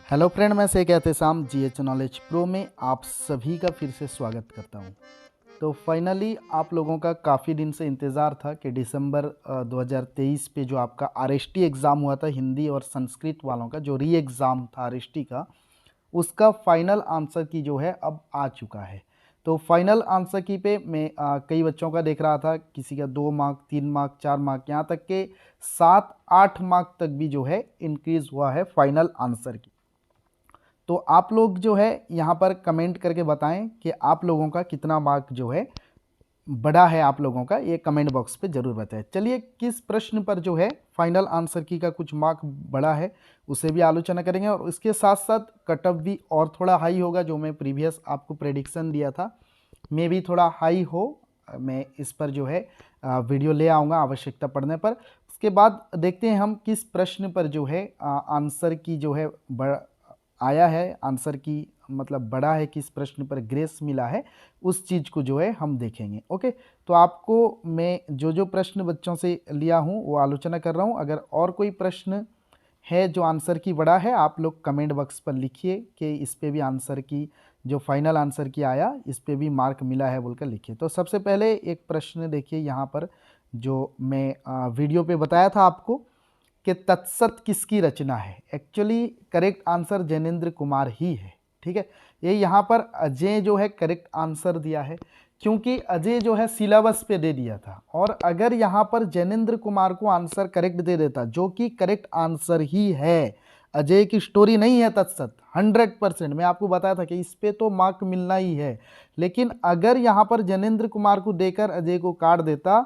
Hello friend, मैं से कहते शाम जीएच नॉलेज प्रो में आप सभी का फिर से स्वागत करता हूं। तो फाइनली आप लोगों का काफ़ी दिन से इंतज़ार था कि दिसंबर 2023 पे जो आपका आरएसटी एग्ज़ाम हुआ था हिंदी और संस्कृत वालों का, जो री एग्ज़ाम था आरएसटी का, उसका फाइनल आंसर की जो है अब आ चुका है। तो फाइनल आंसर की पे मैं कई बच्चों का देख रहा था, किसी का 2 मार्क, 3 मार्क, 4 मार्क, यहाँ तक के 7-8 मार्क तक भी जो है इंक्रीज़ हुआ है फाइनल आंसर की। तो आप लोग जो है यहाँ पर कमेंट करके बताएं कि आप लोगों का कितना मार्क जो है बड़ा है, आप लोगों का ये कमेंट बॉक्स पे ज़रूर बताएं। चलिए, किस प्रश्न पर जो है फाइनल आंसर की का कुछ मार्क बड़ा है उसे भी आलोचना करेंगे, और इसके साथ साथ कट ऑफ भी और थोड़ा हाई होगा। जो मैं प्रीवियस आपको प्रेडिक्शन दिया था, मे भी थोड़ा हाई हो, मैं इस पर जो है वीडियो ले आऊँगा आवश्यकता पड़ने पर। उसके बाद देखते हैं हम किस प्रश्न पर जो है आंसर की जो है आया है, आंसर की मतलब बड़ा है, किस प्रश्न पर ग्रेस मिला है, उस चीज़ को जो है हम देखेंगे। ओके, तो आपको मैं जो प्रश्न बच्चों से लिया हूँ वो आलोचना कर रहा हूँ। अगर और कोई प्रश्न है जो आंसर की बड़ा है, आप लोग कमेंट बॉक्स पर लिखिए कि इस पे भी आंसर की जो फाइनल आंसर की आया, इस पे भी मार्क मिला है बोलकर लिखिए। तो सबसे पहले एक प्रश्न देखिए यहाँ पर, जो मैं वीडियो पे बताया था आपको कि तत्सत किसकी रचना है। Actually correct answer Jainendra Kumar ही है। ठीक है, ये यहाँ पर अजय जो है करेक्ट आंसर दिया है, क्योंकि अजय जो है सिलेबस पे दे दिया था। और अगर यहाँ पर जैनेन्द्र कुमार को आंसर करेक्ट दे देता, जो कि करेक्ट आंसर ही है, अजय की स्टोरी नहीं है तत्सत, 100%। मैं आपको बताया था कि इस पे तो मार्क मिलना ही है। लेकिन अगर यहाँ पर जैनेन्द्र कुमार को देकर अजय को काट देता,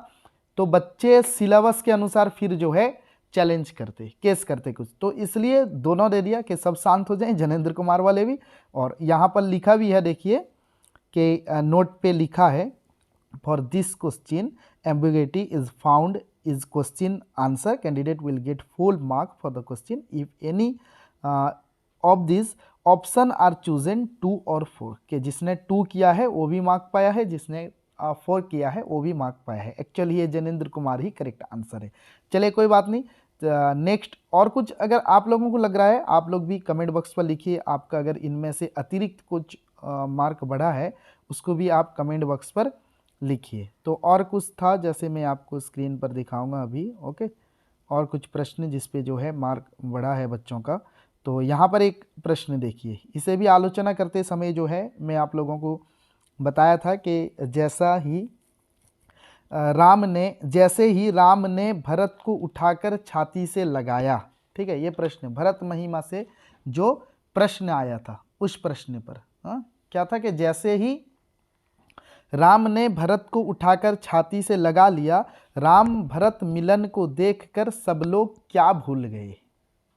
तो बच्चे सिलेबस के अनुसार फिर जो है चैलेंज करते, केस करते कुछ, तो इसलिए दोनों दे दिया कि सब शांत हो जाएं, जैनेन्द्र कुमार वाले भी। और यहाँ पर लिखा भी है, देखिए कि नोट पे लिखा है, for this question ambiguity is found is question answer, candidate will get full mark for the question if any of this option are chosen 2 और 4, कि जिसने 2 किया है वो भी मार्क पाया है, जिसने 4 किया है वो भी मार्क पाया है। एक्चुअली ये जैनेन्द्र कुमार ही करेक्ट आंसर है। चलिए, कोई बात नहीं। नेक्स्ट और कुछ अगर आप लोगों को लग रहा है, आप लोग भी कमेंट बॉक्स पर लिखिए। आपका अगर इनमें से अतिरिक्त कुछ मार्क बढ़ा है, उसको भी आप कमेंट बॉक्स पर लिखिए। तो और कुछ था, जैसे मैं आपको स्क्रीन पर दिखाऊंगा अभी। ओके, और कुछ प्रश्न जिस पे जो है मार्क बढ़ा है बच्चों का। तो यहाँ पर एक प्रश्न देखिए, इसे भी आलोचना करते समय जो है मैं आप लोगों को बताया था कि जैसे ही राम ने भरत को उठाकर छाती से लगाया। ठीक है, ये प्रश्न भरत महिमा से जो प्रश्न आया था, उस प्रश्न पर क्या था कि जैसे ही राम ने भरत को उठाकर छाती से लगा लिया, राम भरत मिलन को देखकर सब लोग क्या भूल गए।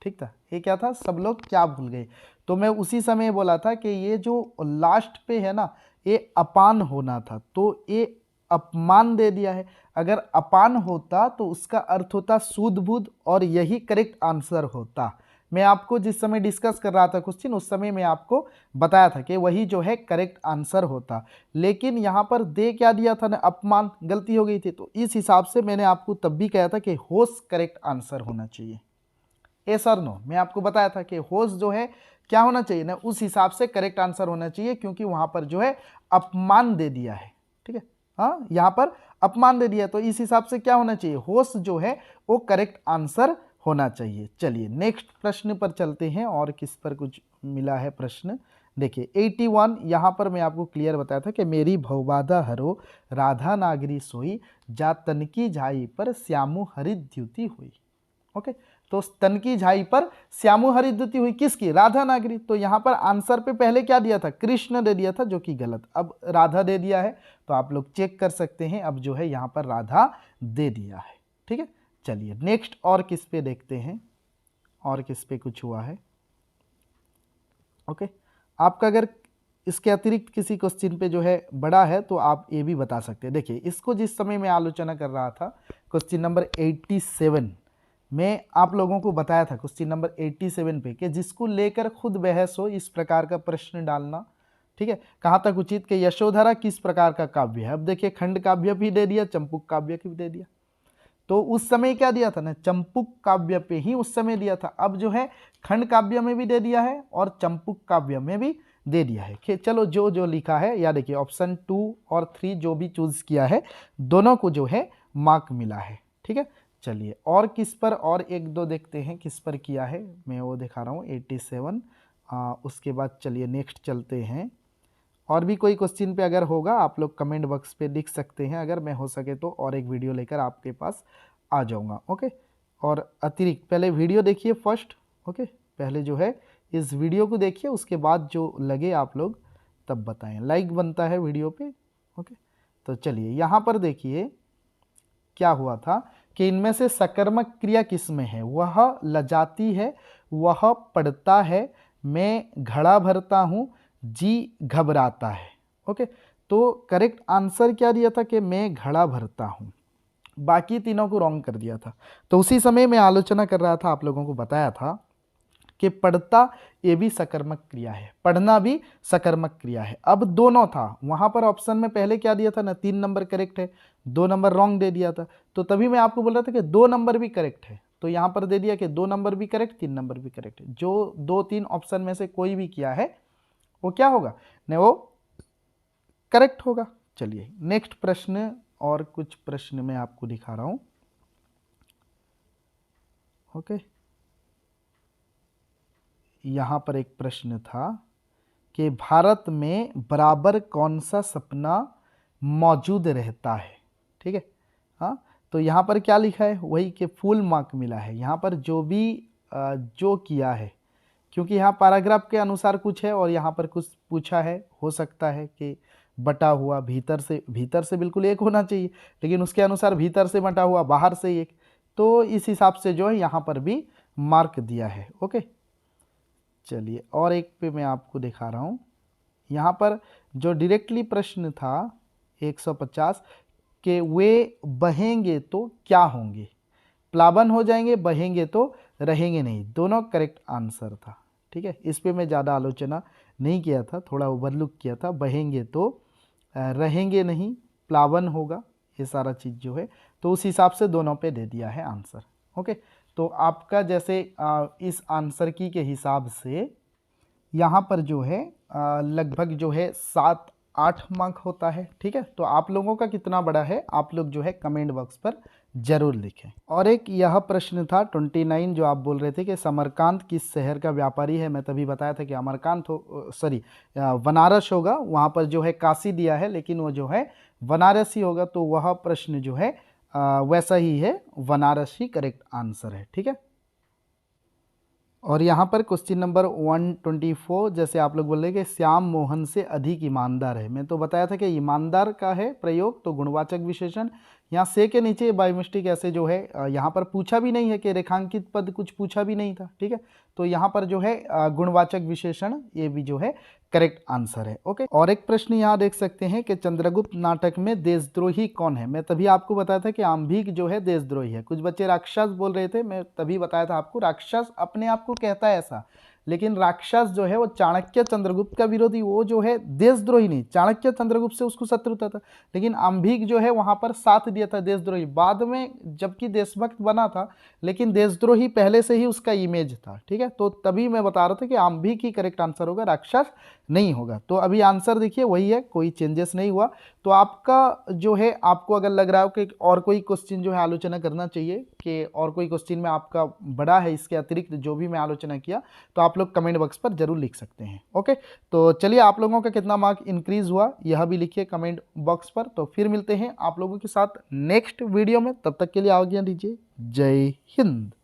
ठीक था, ये क्या था, सब लोग क्या भूल गए। तो मैं उसी समय बोला था कि ये जो लास्ट पे है ना, ये अपान होना था, तो ये अपमान दे दिया है। अगर अपान होता तो उसका अर्थ होता सूद बुध, और यही करेक्ट आंसर होता। मैं आपको जिस समय डिस्कस कर रहा था क्वेश्चन, उस समय मैं आपको बताया था कि वही जो है करेक्ट आंसर होता। लेकिन यहाँ पर दे क्या दिया था ना, अपमान, गलती हो गई थी। तो इस हिसाब से मैंने आपको तब भी कहा था कि होश करेक्ट आंसर होना चाहिए। यस और नो, मैं आपको बताया था कि होश जो है क्या होना चाहिए ना, उस हिसाब से करेक्ट आंसर होना चाहिए, क्योंकि वहां पर जो है अपमान दे दिया है। ठीक है, हाँ, यहाँ पर अपमान दे दिया, तो इस हिसाब से क्या होना चाहिए, होश जो है वो करेक्ट आंसर होना चाहिए। चलिए नेक्स्ट प्रश्न पर चलते हैं, और किस पर कुछ मिला है प्रश्न देखिए। 81 यहाँ पर मैं आपको क्लियर बताया था कि मेरी भवबाधा हरो राधा नागरी सोई, जा तनकी झाई पर श्यामु हरित द्युति हुई। ओके, तो तन की झाई पर श्यामु हरिद्युति हुई, किसकी, राधा नागरी। तो यहाँ पर आंसर पे पहले क्या दिया था, कृष्ण दे दिया था, जो कि गलत। अब राधा दे दिया है, तो आप लोग चेक कर सकते हैं, अब जो है यहाँ पर राधा दे दिया है। ठीक है, चलिए नेक्स्ट और किस पे देखते हैं, और किस पे कुछ हुआ है। ओके, आपका अगर इसके अतिरिक्त किसी क्वेश्चन पे जो है बड़ा है, तो आप ये भी बता सकते हैं। देखिए, इसको जिस समय मैं आलोचना कर रहा था, क्वेश्चन नंबर 87, मैं आप लोगों को बताया था क्वेश्चन नंबर 87 पे कि जिसको लेकर खुद बहस हो, इस प्रकार का प्रश्न डालना। ठीक है, कहाँ तक उचित कि यशोधरा किस प्रकार का काव्य है। अब देखिए, खंड काव्य भी दे दिया, चंपुक काव्य भी दे दिया। तो उस समय क्या दिया था ना, चंपुक काव्य पे ही उस समय दिया था। अब जो है खंड काव्य में भी दे दिया है और चंपुक काव्य में भी दे दिया है। चलो जो जो लिखा है, या देखिए ऑप्शन 2 और 3 जो भी चूज किया है दोनों को जो है मार्क मिला है। ठीक है, चलिए और किस पर, और एक दो देखते हैं किस पर किया है, मैं वो दिखा रहा हूँ 87। उसके बाद चलिए नेक्स्ट चलते हैं। और भी कोई क्वेश्चन पे अगर होगा आप लोग कमेंट बॉक्स पे लिख सकते हैं, अगर मैं हो सके तो और एक वीडियो लेकर आपके पास आ जाऊंगा। ओके, और अतिरिक्त पहले वीडियो देखिए फर्स्ट। ओके, पहले जो है इस वीडियो को देखिए, उसके बाद जो लगे आप लोग तब बताएं, लाइक बनता है वीडियो पे। ओके, तो चलिए यहाँ पर देखिए क्या हुआ था कि इनमें से सकर्मक क्रिया किस में है, वह लजाती है, वह पढ़ता है, मैं घड़ा भरता हूँ, जी घबराता है। ओके, तो करेक्ट आंसर क्या दिया था कि मैं घड़ा भरता हूँ, बाकी तीनों को रॉन्ग कर दिया था। तो उसी समय मैं आलोचना कर रहा था, आप लोगों को बताया था कि पढ़ता ये भी सकर्मक क्रिया है, पढ़ना भी सकर्मक क्रिया है। अब दोनों था वहां पर, ऑप्शन में पहले क्या दिया था ना, 3 नंबर करेक्ट है, 2 नंबर रॉन्ग दे दिया था। तो तभी मैं आपको बोल रहा था कि 2 नंबर भी करेक्ट है, तो यहां पर दे दिया कि 2 नंबर भी करेक्ट, 3 नंबर भी करेक्ट है। जो 2-3 ऑप्शन में से कोई भी किया है वो क्या होगा नहीं, वो करेक्ट होगा। चलिए नेक्स्ट प्रश्न, और कुछ प्रश्न मैं आपको दिखा रहा हूं। ओके, यहां पर एक प्रश्न था कि भारत में बराबर कौन सा सपना मौजूद रहता है। ठीक है, हाँ, तो यहाँ पर क्या लिखा है, वही कि फुल मार्क मिला है। यहाँ पर जो भी जो किया है, क्योंकि यहाँ पैराग्राफ के अनुसार कुछ है और यहाँ पर कुछ पूछा है, हो सकता है कि बटा हुआ भीतर से बिल्कुल एक होना चाहिए, लेकिन उसके अनुसार भीतर से बटा हुआ, बाहर से एक, तो इस हिसाब से जो है यहाँ पर भी मार्क दिया है। ओके, चलिए और एक पे मैं आपको दिखा रहा हूँ। यहाँ पर जो डायरेक्टली प्रश्न था 150 के वे बहेंगे तो क्या होंगे, प्लावन हो जाएंगे, बहेंगे तो रहेंगे नहीं, दोनों करेक्ट आंसर था। ठीक है, इस पे मैं ज़्यादा आलोचना नहीं किया था, थोड़ा ओवरलुक किया था। बहेंगे तो रहेंगे नहीं, प्लावन होगा, ये सारा चीज़ जो है, तो उस हिसाब से दोनों पे दे दिया है आंसर। ओके, तो आपका जैसे इस आंसर की के हिसाब से यहाँ पर जो है लगभग जो है 7-8 मार्क होता है। ठीक है, तो आप लोगों का कितना बड़ा है आप लोग जो है कमेंट बॉक्स पर जरूर लिखें। और एक यह प्रश्न था 29 जो आप बोल रहे थे कि समरकांत किस शहर का व्यापारी है। मैं तभी बताया था कि अमरकांत हो, सॉरी बनारस होगा, वहाँ पर जो है काशी दिया है, लेकिन वो जो है बनारस ही होगा। तो वह प्रश्न जो है वैसा ही है, बनारस ही करेक्ट आंसर है। ठीक है, और यहाँ पर क्वेश्चन नंबर 124 जैसे आप लोग बोल रहे हैं कि श्याम मोहन से अधिक ईमानदार है। मैं तो बताया था कि ईमानदार का है प्रयोग, तो गुणवाचक विशेषण यहाँ से के नीचे बाय मिस्टेक ऐसे जो है यहाँ पर पूछा भी नहीं है कि रेखांकित पद, कुछ पूछा भी नहीं था। ठीक है, तो यहाँ पर जो है गुणवाचक विशेषण ये भी जो है करेक्ट आंसर है। ओके, और एक प्रश्न यहाँ देख सकते हैं कि चंद्रगुप्त नाटक में देशद्रोही कौन है। मैं तभी आपको बताया था कि आम्भीक जो है देशद्रोही है। कुछ बच्चे राक्षस बोल रहे थे, मैं तभी बताया था आपको राक्षस अपने आप को कहता है ऐसा, लेकिन राक्षस जो है वो चाणक्य चंद्रगुप्त का विरोधी, वो जो है देशद्रोही नहीं, चाणक्य चंद्रगुप्त से उसको शत्रुता था, लेकिन आम्भीक जो है वहां पर साथ दिया था देशद्रोही। बाद में जबकि देशभक्त बना था, लेकिन देशद्रोही पहले से ही उसका इमेज था। ठीक है, तो तभी मैं बता रहा था कि आम्भीक ही करेक्ट आंसर होगा, राक्षस नहीं होगा। तो अभी आंसर देखिए वही है, कोई चेंजेस नहीं हुआ। तो आपका जो है, आपको अगर लग रहा हो कि और कोई क्वेश्चन जो है आलोचना करना चाहिए, कि और कोई क्वेश्चन में आपका बड़ा है इसके अतिरिक्त जो भी मैं आलोचना किया, तो आप लोग कमेंट बॉक्स पर जरूर लिख सकते हैं। ओके, तो चलिए आप लोगों का कितना मार्क इंक्रीज हुआ यह भी लिखिए कमेंट बॉक्स पर। तो फिर मिलते हैं आप लोगों के साथ नेक्स्ट वीडियो में, तब तक के लिए आज्ञा दीजिए। जय हिंद।